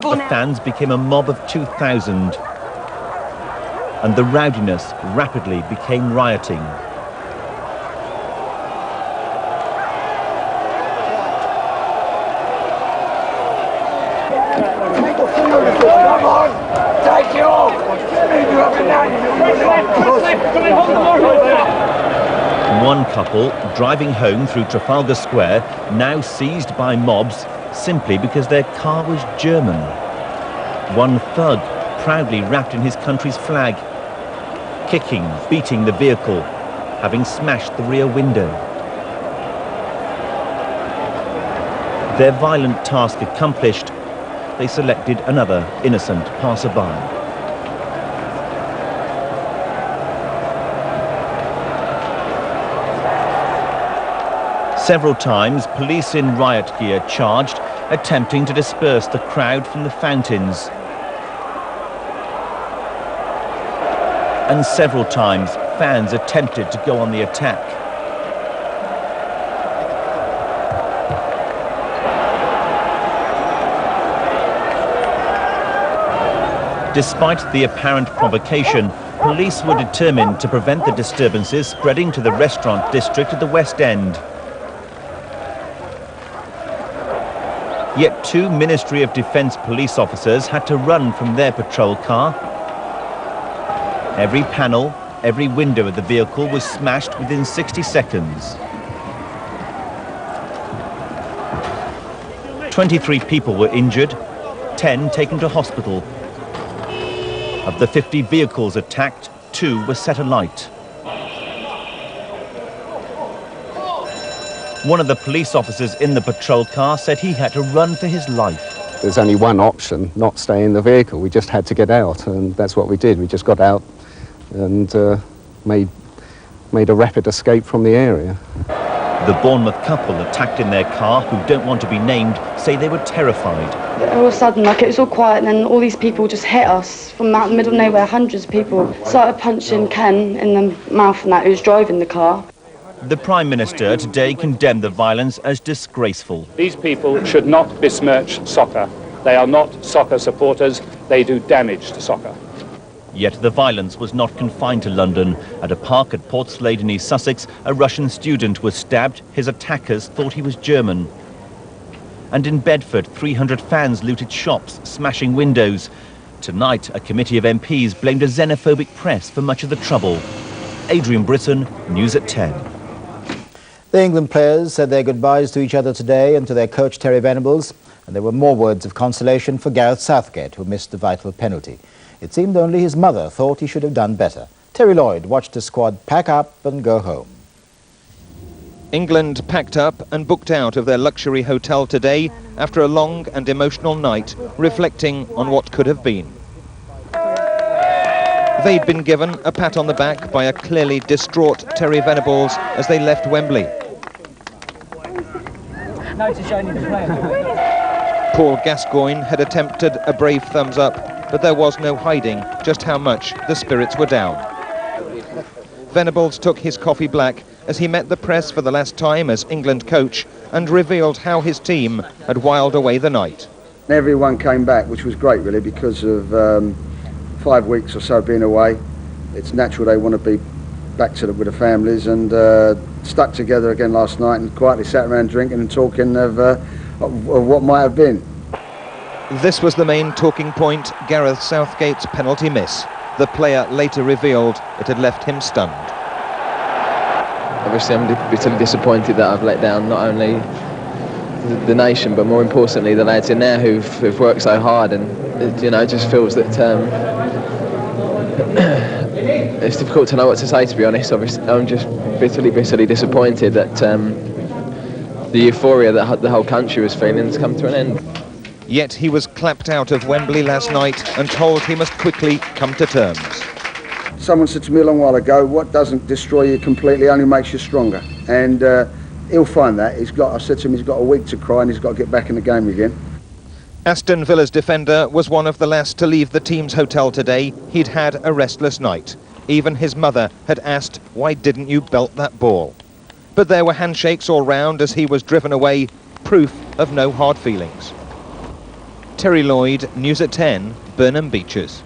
The fans became a mob of 2,000, and the rowdiness rapidly became rioting. One couple, driving home through Trafalgar Square, now seized by mobs simply because their car was German. One thug, proudly wrapped in his country's flag, kicking, beating the vehicle, having smashed the rear window. Their violent task accomplished, they selected another innocent passerby. Several times, police in riot gear charged, attempting to disperse the crowd from the fountains. And several times, fans attempted to go on the attack. Despite the apparent provocation, police were determined to prevent the disturbances spreading to the restaurant district at the West End. Yet two Ministry of Defence police officers had to run from their patrol car. Every panel, every window of the vehicle was smashed within 60 seconds. 23 people were injured, 10 taken to hospital. Of the 50 vehicles attacked, 2 were set alight. One of the police officers in the patrol car said he had to run for his life. There's only one option, not stay in the vehicle. We just had to get out, and that's what we did. We just got out and made a rapid escape from the area. The Bournemouth couple attacked in their car, who don't want to be named, say they were terrified. All of a sudden, it was all quiet, and then all these people just hit us from out the middle of nowhere. Hundreds of people started punching Ken in the mouth, and that who was driving the car. The Prime Minister today condemned the violence as disgraceful. These people should not besmirch soccer. They are not soccer supporters. They do damage to soccer. Yet the violence was not confined to London. At a park at Portslade in East Sussex, a Russian student was stabbed. His attackers thought he was German. And in Bedford, 300 fans looted shops, smashing windows. Tonight, a committee of MPs blamed a xenophobic press for much of the trouble. Adrian Britton, News at 10. The England players said their goodbyes to each other today and to their coach Terry Venables, and there were more words of consolation for Gareth Southgate, who missed the vital penalty. It seemed only his mother thought he should have done better. Terry Lloyd watched the squad pack up and go home. England packed up and booked out of their luxury hotel today after a long and emotional night, reflecting on what could have been. They'd been given a pat on the back by a clearly distraught Terry Venables as they left Wembley. Paul Gascoigne had attempted a brave thumbs up, but there was no hiding just how much the spirits were down. Venables took his coffee black as he met the press for the last time as England coach and revealed how his team had whiled away the night. Everyone came back, which was great really, because of 5 weeks or so being away. It's natural they want to be back with the families, and stuck together again last night and quietly sat around drinking and talking of what might have been. This was the main talking point, Gareth Southgate's penalty miss. The player later revealed it had left him stunned. Obviously I'm bitterly disappointed that I've let down not only the nation, but more importantly the lads in there who've worked so hard, and it just feels that it's difficult to know what to say, to be honest. Obviously I'm just bitterly disappointed that the euphoria that the whole country was feeling has come to an end. Yet he was clapped out of Wembley last night and told he must quickly come to terms. Someone said to me a long while ago, what doesn't destroy you completely only makes you stronger, and he'll find that. I said to him he's got a week to cry and he's got to get back in the game again. Aston Villa's defender was one of the last to leave the team's hotel today. He'd had a restless night. Even his mother had asked, why didn't you belt that ball? But there were handshakes all round as he was driven away, proof of no hard feelings. Terry Lloyd, News at 10, Burnham Beeches.